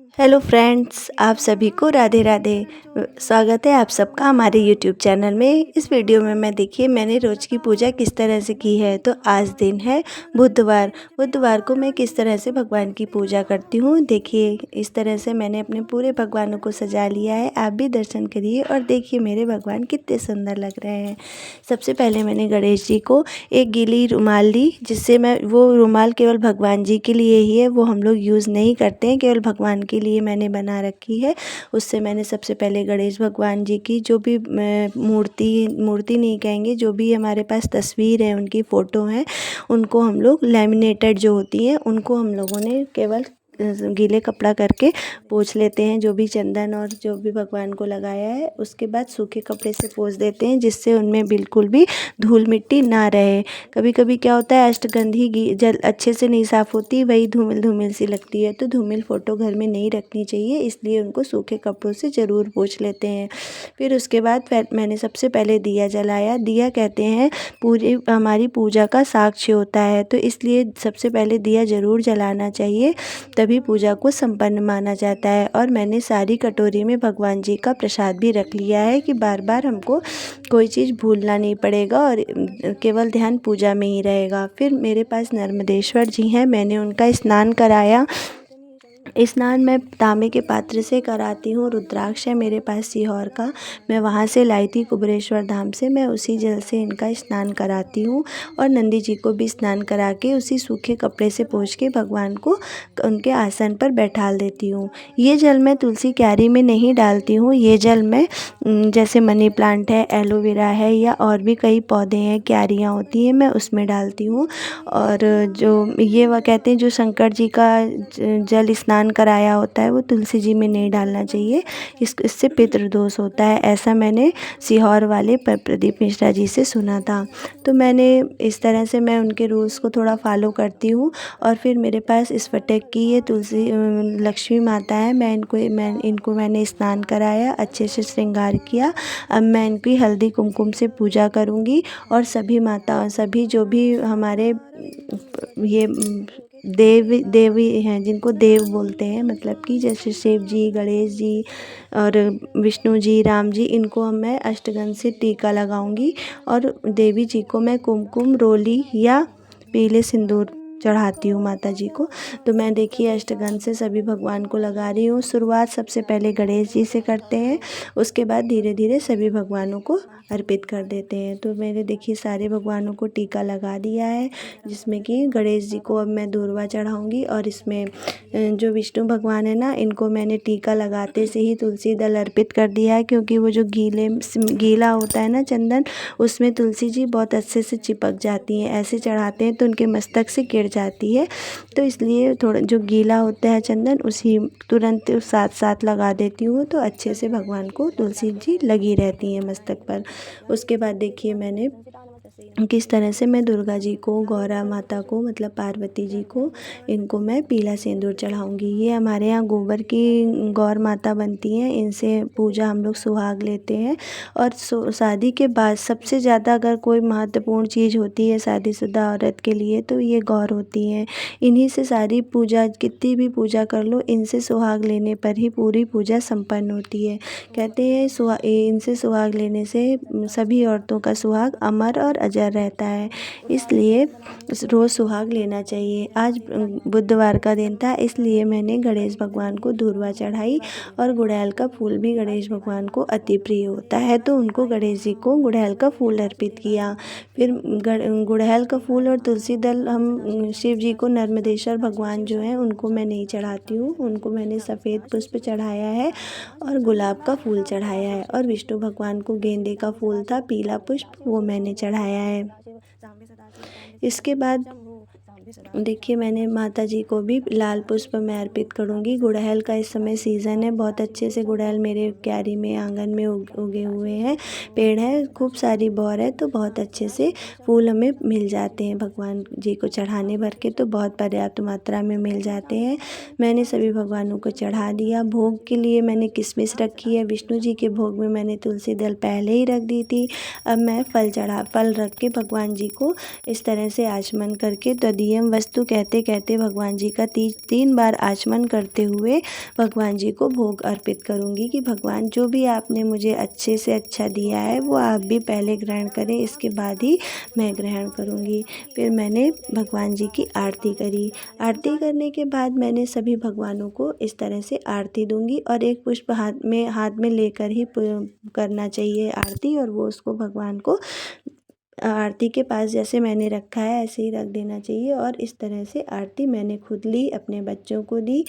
Hello friends, आप सभी को राधे राधे। स्वागत है आप सबका हमारे यूट्यूब चैनल में। इस वीडियो में देखिए मैंने रोज़ की पूजा किस तरह से की है। तो आज दिन है बुधवार को मैं किस तरह से भगवान की पूजा करती हूँ। देखिए इस तरह से मैंने अपने पूरे भगवानों को सजा लिया है। आप भी दर्शन करिए और देखिए मेरे भगवान कितने सुंदर लग रहे हैं। सबसे पहले मैंने गणेश जी को एक गीली रुमाल ली, जिससे मैं वो रुमाल केवल भगवान जी के लिए ही है, वो हम लोग यूज़ नहीं करते हैं, केवल भगवान के लिए मैंने बना रखी है। उससे मैंने सबसे पहले गणेश भगवान जी की जो भी मूर्ति नहीं कहेंगे, जो भी हमारे पास तस्वीर है, उनकी फ़ोटो हैं, उनको हम लोग लैमिनेटेड जो होती हैं उनको हम लोगों ने केवल गीले कपड़ा करके पोंछ लेते हैं। जो भी चंदन और जो भी भगवान को लगाया है उसके बाद सूखे कपड़े से पोंछ देते हैं, जिससे उनमें बिल्कुल भी धूल मिट्टी ना रहे। कभी कभी क्या होता है, अष्टगंधी जल अच्छे से नहीं साफ़ होती, वही धूमिल धूमिल सी लगती है। तो धूमिल फ़ोटो घर में नहीं रखनी चाहिए, इसलिए उनको सूखे कपड़ों से ज़रूर पोंछ लेते हैं। फिर उसके बाद मैंने सबसे पहले दिया जलाया। दिया कहते हैं पूरी हमारी पूजा का साक्ष्य होता है, तो इसलिए सबसे पहले दिया ज़रूर जलाना चाहिए, तभी पूजा को संपन्न माना जाता है। और मैंने सारी कटोरी में भगवान जी का प्रसाद भी रख लिया है कि बार बार हमको कोई चीज़ भूलना नहीं पड़ेगा और केवल ध्यान पूजा में ही रहेगा। फिर मेरे पास नर्मदेश्वर जी हैं, मैंने उनका स्नान कराया। स्नान मैं तांबे के पात्र से कराती हूँ। रुद्राक्ष है मेरे पास सीहोर का, मैं वहाँ से लाई थी कुबेरेश्वर धाम से। मैं उसी जल से इनका स्नान कराती हूँ और नंदी जी को भी स्नान करा के उसी सूखे कपड़े से पोंछ के भगवान को उनके आसन पर बैठाल देती हूँ। ये जल मैं तुलसी क्यारी में नहीं डालती हूँ। ये जल मैं जैसे मनी प्लांट है, एलोवेरा है या और भी कई पौधे हैं, क्यारियाँ होती हैं, मैं उसमें डालती हूँ। और जो ये वह कहते हैं जो शंकर जी का जल स्नान कराया होता है वो तुलसी जी में नहीं डालना चाहिए, इससे पितृदोष होता है। ऐसा मैंने सीहोर वाले प्रदीप मिश्रा जी से सुना था। तो मैंने इस तरह से मैं उनके रूल्स को थोड़ा फॉलो करती हूँ। और फिर मेरे पास स्फटिक की ये तुलसी लक्ष्मी माता है, मैं इनको मैंने स्नान कराया, अच्छे से श्रृंगार किया। अब मैं इनकी हल्दी कुमकुम से पूजा करूँगी। और सभी माता सभी जो भी हमारे ये देवी हैं, जिनको देव बोलते हैं, मतलब कि जैसे शिव जी, गणेश जी और विष्णु जी, राम जी, इनको मैं अष्टगंध से टीका लगाऊंगी। और देवी जी को मैं कुमकुम, रोली या पीले सिंदूर चढ़ाती हूँ माता जी को। तो मैं देखिए अष्टगंध से सभी भगवान को लगा रही हूँ। शुरुआत सबसे पहले गणेश जी से करते हैं, उसके बाद धीरे धीरे सभी भगवानों को अर्पित कर देते हैं। तो मैंने देखिए सारे भगवानों को टीका लगा दिया है, जिसमें कि गणेश जी को अब मैं दूर्वा चढ़ाऊँगी। और इसमें जो विष्णु भगवान है ना, इनको मैंने टीका लगाते से ही तुलसी दल अर्पित कर दिया है, क्योंकि वो जो गीला होता है ना चंदन, उसमें तुलसी जी बहुत अच्छे से चिपक जाती हैं। ऐसे चढ़ाते हैं तो उनके मस्तक से गिर जाती है, तो इसलिए थोड़ा जो गीला होता है चंदन उसी तुरंत साथ साथ लगा देती हूँ, तो अच्छे से भगवान को तुलसी जी लगी रहती हैं मस्तक पर। उसके बाद देखिए मैंने किस तरह से मैं दुर्गा जी को, गौरा माता को, मतलब पार्वती जी को, इनको मैं पीला सिंदूर चढ़ाऊंगी। ये हमारे यहाँ गोबर की गौर माता बनती हैं, इनसे पूजा हम लोग सुहाग लेते हैं। और शादी के बाद सबसे ज़्यादा अगर कोई महत्वपूर्ण चीज़ होती है शादीशुदा औरत के लिए, तो ये गौर होती हैं। इन्हीं से सारी पूजा, कितनी भी पूजा कर लो, इनसे सुहाग लेने पर ही पूरी पूजा संपन्न होती है। कहते हैं इनसे सुहाग लेने से सभी औरतों का सुहाग अमर और अजर रहता है, इसलिए रोज़ सुहाग लेना चाहिए। आज बुधवार का दिन था, इसलिए मैंने गणेश भगवान को धूर्वा चढ़ाई। और गुड़हल का फूल भी गणेश भगवान को अति प्रिय होता है, तो उनको गणेश जी को गुड़हल का फूल अर्पित किया। फिर गुड़हल का फूल और तुलसी दल हम शिव जी को, नर्मदेश्वर भगवान जो हैं उनको मैं नहीं चढ़ाती हूँ, उनको मैंने सफ़ेद पुष्प चढ़ाया है और गुलाब का फूल चढ़ाया है। और विष्णु भगवान को गेंदे का फूल था, पीला पुष्प, वो मैंने चढ़ाया है। इसके बाद देखिए मैंने माता जी को भी लाल पुष्प मैं अर्पित करूँगी। गुड़हल का इस समय सीज़न है, बहुत अच्छे से गुड़हल मेरे क्यारी में, आंगन में उगे हुए हैं, पेड़ है, खूब सारी बौर है, तो बहुत अच्छे से फूल हमें मिल जाते हैं भगवान जी को चढ़ाने भर के, तो बहुत पर्याप्त मात्रा में मिल जाते हैं। मैंने सभी भगवानों को चढ़ा दिया। भोग के लिए मैंने किशमिश रखी है, विष्णु जी के भोग में मैंने तुलसी दल पहले ही रख दी थी। अब मैं फल रख के भगवान जी को इस तरह से आचमन करके ददिया प्रियम वस्तु कहते कहते भगवान जी का 3 बार आचमन करते हुए भगवान जी को भोग अर्पित करूँगी कि भगवान जो भी आपने मुझे अच्छे से अच्छा दिया है वो आप भी पहले ग्रहण करें, इसके बाद ही मैं ग्रहण करूँगी। फिर मैंने भगवान जी की आरती करी। आरती करने के बाद मैंने सभी भगवानों को इस तरह से आरती दूंगी और एक पुष्प हाथ में लेकर ही करना चाहिए आरती, और वो उसको भगवान को आरती के पास जैसे मैंने रखा है ऐसे ही रख देना चाहिए। और इस तरह से आरती मैंने खुद ली, अपने बच्चों को दी।